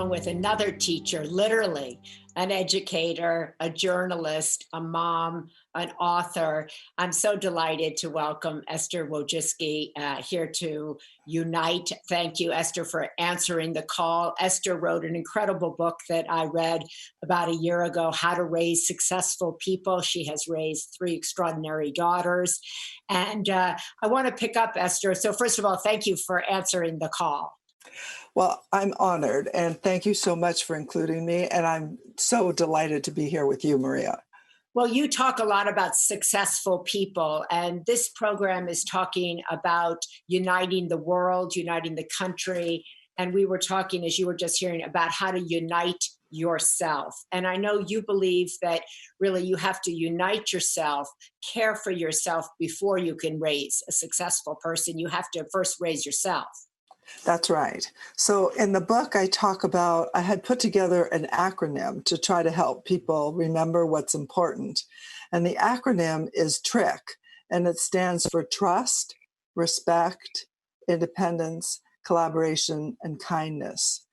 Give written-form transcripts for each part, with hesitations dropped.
phone with another teacher, literally an educator, a journalist, a mom, an author. I'm so delighted to welcome Esther Wojcicki here to Unite. Thank you, Esther, for answering the call. Esther wrote an incredible book that I read about a year ago, How to Raise Successful People. She has raised three extraordinary daughters. And I want to pick up, Esther. So first of all, thank you for answering the call. Well, I'm honored, and thank you so much for including me. And I'm so delighted to be here with you, Maria. Well, you talk a lot about successful people, and this program is talking about uniting the world, uniting the country. And we were talking, as you were just hearing, about how to unite yourself. And I know you believe that really you have to unite yourself, care for yourself before you can raise a successful person. You have to first raise yourself. That's right. So in the book, I had put together an acronym to try to help people remember what's important. And the acronym is TRIC, and it stands for trust, respect, independence, collaboration, and kindness.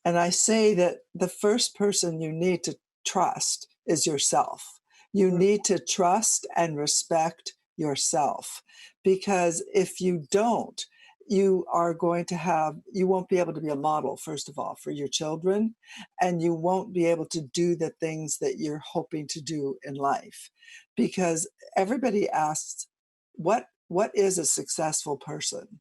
And I say that the first person you need to trust is yourself. You need to trust and respect yourself, because if you don't, you won't be able to be a model, first of all, for your children, and you won't be able to do the things that you're hoping to do in life. Because everybody asks, what is a successful person?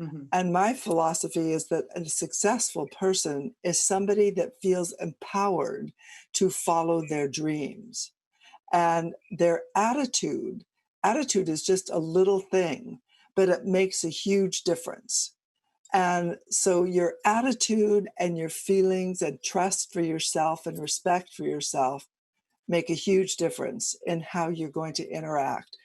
Mm-hmm. And my philosophy is that a successful person is somebody that feels empowered to follow their dreams. And their attitude is just a little thing, but it makes a huge difference. And so your attitude and your feelings and trust for yourself and respect for yourself make a huge difference in how you're going to interact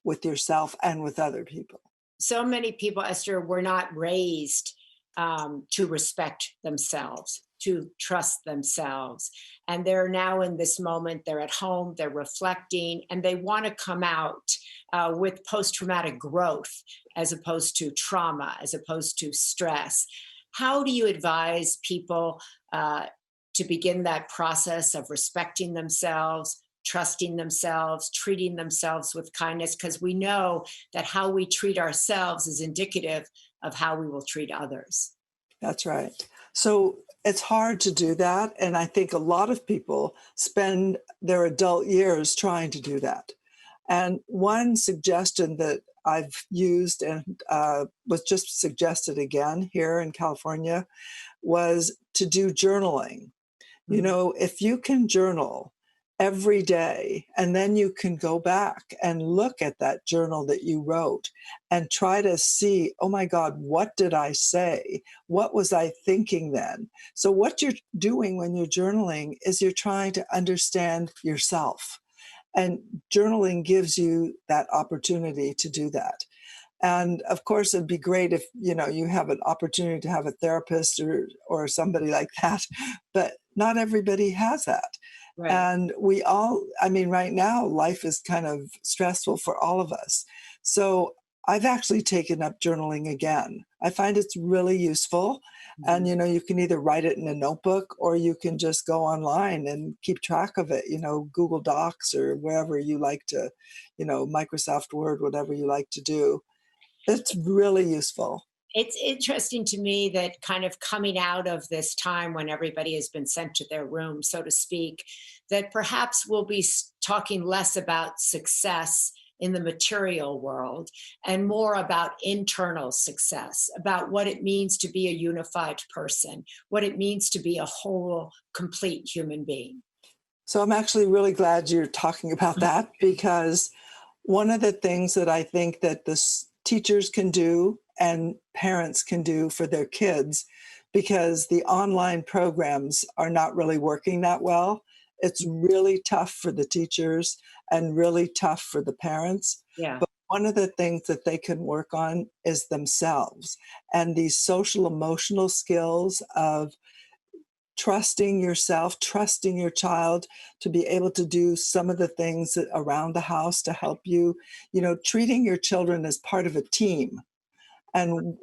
with yourself and with other people. So many people, Esther, were not raised to respect themselves, to trust themselves. And they're now in this moment, they're at home, they're reflecting, and they want to come out with post-traumatic growth as opposed to trauma, as opposed to stress. How do you advise people to begin that process of respecting themselves, trusting themselves, treating themselves with kindness? Because we know that how we treat ourselves is indicative of how we will treat others. That's right. So it's hard to do that. And I think a lot of people spend their adult years trying to do that. And one suggestion that I've used and was just suggested again here in California was to do journaling. You know, if you can journal every day, and then you can go back and look at that journal that you wrote and try to see, oh my God, what did I say? What was I thinking then? So what you're doing when you're journaling is you're trying to understand yourself. And journaling gives you that opportunity to do that. And of course, it'd be great if, you have an opportunity to have a therapist or somebody like that, but not everybody has that. Right. And right now, life is kind of stressful for all of us. So I've actually taken up journaling again. I find it's really useful. And, you can either write it in a notebook or you can just go online and keep track of it, Google Docs or wherever you like to, Microsoft Word, whatever you like to do. It's really useful. It's interesting to me that kind of coming out of this time when everybody has been sent to their room, so to speak, that perhaps we'll be talking less about success in the material world and more about internal success, about what it means to be a unified person, what it means to be a whole, complete human being. So I'm actually really glad you're talking about that, because one of the things that I think that the teachers can do and parents can do for their kids, because the online programs are not really working that well. It's really tough for the teachers and really tough for the parents. Yeah. But one of the things that they can work on is themselves and these social emotional skills of trusting yourself, trusting your child to be able to do some of the things around the house to help you, treating your children as part of a team. and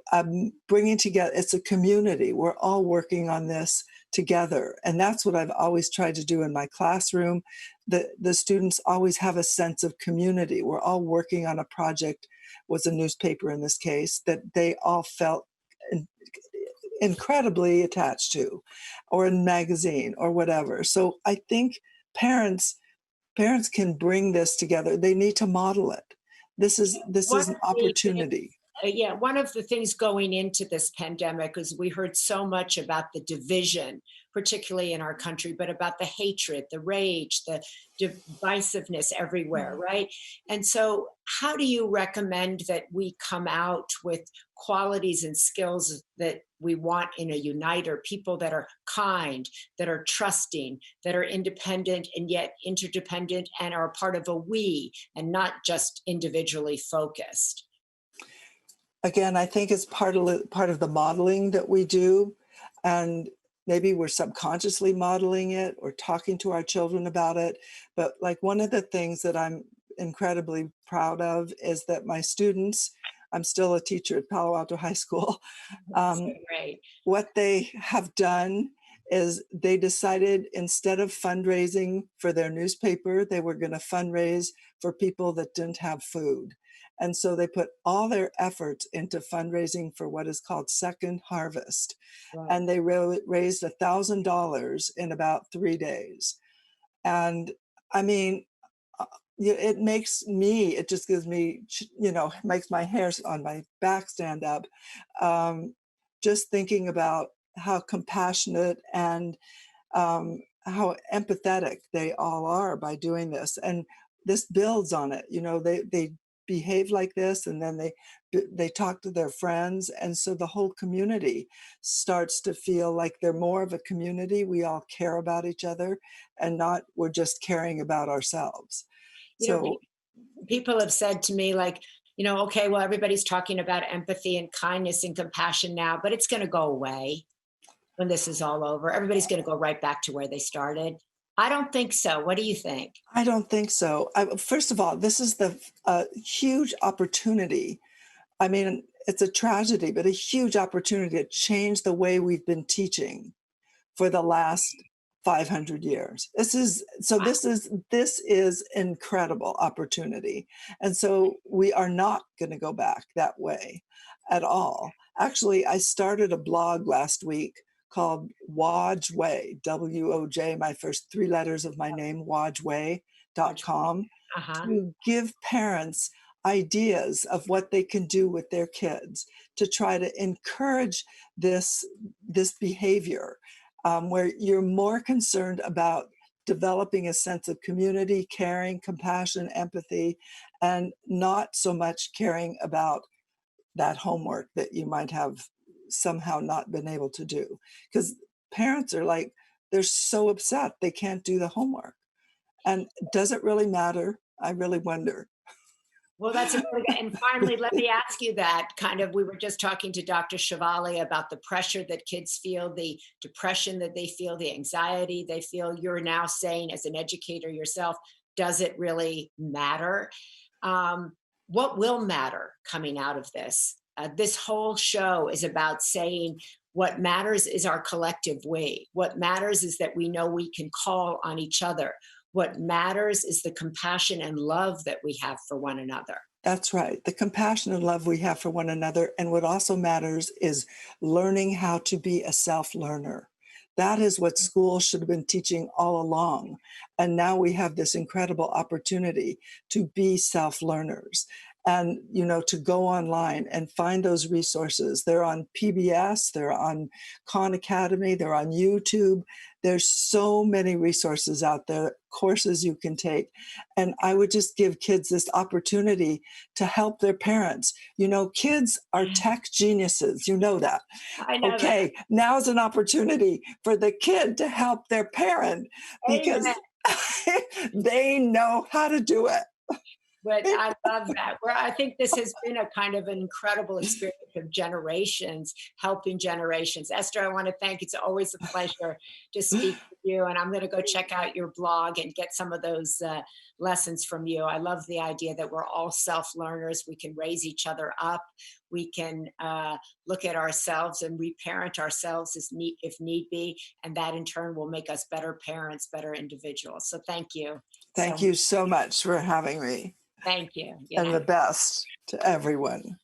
bringing together, it's a community. We're all working on this together. And that's what I've always tried to do in my classroom. The students always have a sense of community. We're all working on a project, was a newspaper in this case, that they all felt in- incredibly attached to, or a magazine or whatever. So I think parents parents can bring this together. They need to model it. This is One an of the opportunity. yeah, one of the things going into this pandemic is we heard so much about the division, particularly in our country, but about the hatred, the rage, the divisiveness everywhere, right? And so, how do you recommend that we come out with qualities and skills that we want in a uniter? People that are kind, that are trusting, that are independent and yet interdependent and are part of a we and not just individually focused. Again, I think it's part of the modeling that we do, and maybe we're subconsciously modeling it or talking to our children about it. But like one of the things that I'm incredibly proud of is that my students, I'm still a teacher at Palo Alto High School. So um, great. what they have done is they decided instead of fundraising for their newspaper, they were going to fundraise for people that didn't have food. And so they put all their efforts into fundraising for what is called Second Harvest. Right. And they raised $1,000 in about 3 days. And I mean, it makes me, it just gives me, makes my hairs on my back stand up. Um, just thinking about how compassionate and how empathetic they all are by doing this. And this builds on it. They behave like this, and then they talk to their friends, and so the whole community starts to feel like they're more of a community. We all care about each other, and not we're just caring about ourselves. You know, So people have said to me, like, okay, well, everybody's talking about empathy and kindness and compassion now, but it's going to go away when this is all over. Everybody's going to go right back to where they started. I don't think so. What do you think? I don't think so. First of all, this is the huge opportunity. I mean, it's a tragedy, but a huge opportunity to change the way we've been teaching for the last 500 years. This is incredible opportunity. And so we are not going to go back that way at all. Actually, I started a blog last week called Woj Way, WOJ, my first three letters of my name, wojway.com, Uh huh. to give parents ideas of what they can do with their kids to try to encourage this behavior, where you're more concerned about developing a sense of community, caring, compassion, empathy, and not so much caring about that homework that you might have somehow not been able to do. Because parents are like, they're so upset they can't do the homework. And does it really matter? I really wonder. Well, that's a really good. And finally, let me ask you that kind of. We were just talking to Dr. Shivali about the pressure that kids feel, the depression that they feel, the anxiety they feel. You're now saying, as an educator yourself, does it really matter? Um, what will matter coming out of this? This whole show is about saying what matters is our collective we. What matters is that we know we can call on each other. What matters is the compassion and love that we have for one another. That's right. The compassion and love we have for one another. And what also matters is learning how to be a self learner. That is what school should have been teaching all along. And now we have this incredible opportunity to be self learners and, to go online and find those resources. They're on PBS, they're on Khan Academy, they're on YouTube. There's so many resources out there, courses you can take. And I would just give kids this opportunity to help their parents. Kids are tech geniuses. You know that. I know that. Okay, now's an opportunity for the kid to help their parent Amen. because they know how to do But it. I love that. Where I think this has been a kind of an incredible experience of generations, helping generations. Esther, I want to thank you. It's always a pleasure to speak with you. And I'm going to go check out your blog and get some of those lessons from you. I love the idea that we're all self-learners. We can raise each other up. We can look at ourselves and reparent ourselves if need be. And that in turn will make us better parents, better individuals. So thank you so Thank much. you so much for having me, Thank you. Good and the night. best to everyone.